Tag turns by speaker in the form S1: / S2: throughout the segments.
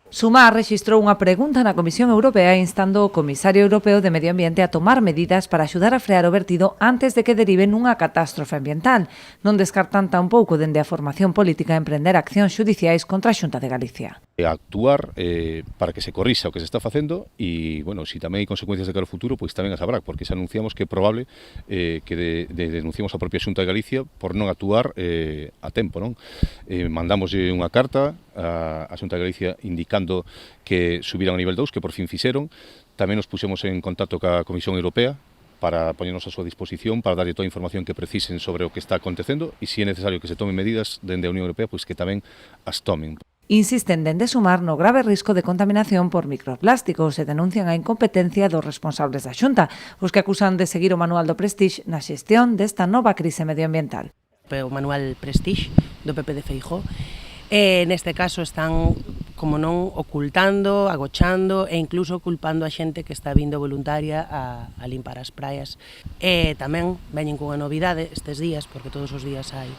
S1: Sumar rexistrou unha pregunta na Comisión Europea instando o Comisario Europeo de Medio Ambiente a tomar medidas para axudar a frear o vertido antes de que derive nunha catástrofe ambiental. Non descartan tampouco dende a formación política emprender accións xudiciais contra a Xunta de Galicia.
S2: Actuar para que se corrixa o que se está facendo e, bueno, se tamén hai consecuencias de cara ao futuro, pois tamén as habrá, porque se anunciamos que é probable que denunciamos a propia Xunta de Galicia por non actuar a tempo, non? Mandamos unha carta a Xunta de Galicia indicando que subiran a nivel 2, que por fin fixeron. Tamén nos puxemos en contacto ca Comisión Europea para poñernos a súa disposición, para darlle toda a información que precisen sobre o que está acontecendo e se é necesario que se tomen medidas dende a Unión Europea, pois que tamén as tomen.
S1: Insisten dende Sumar no grave risco de contaminación por microplásticos e denuncian a incompetencia dos responsables da Xunta, os que acusan de seguir o manual do Prestige na xestión desta nova crise medioambiental.
S3: O manual Prestige do PP de Feijóo, neste caso están, como non, ocultando, agochando e incluso culpando a xente que está vindo voluntaria a limpar as praias. E tamén veñen cunha novidade estes días, porque todos os días hai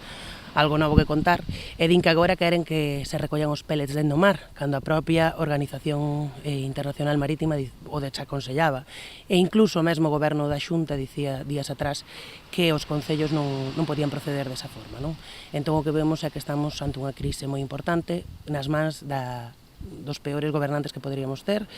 S3: algo novo que contar, e din que agora queren que se recollan os pellets dentro do mar, cando a propia Organización Internacional Marítima o desaconsellaba. E incluso o mesmo goberno da Xunta dicía días atrás que os concellos non podían proceder desa forma, non? Entón o que vemos é que estamos ante unha crise moi importante nas mans dos peores gobernantes que poderíamos ter,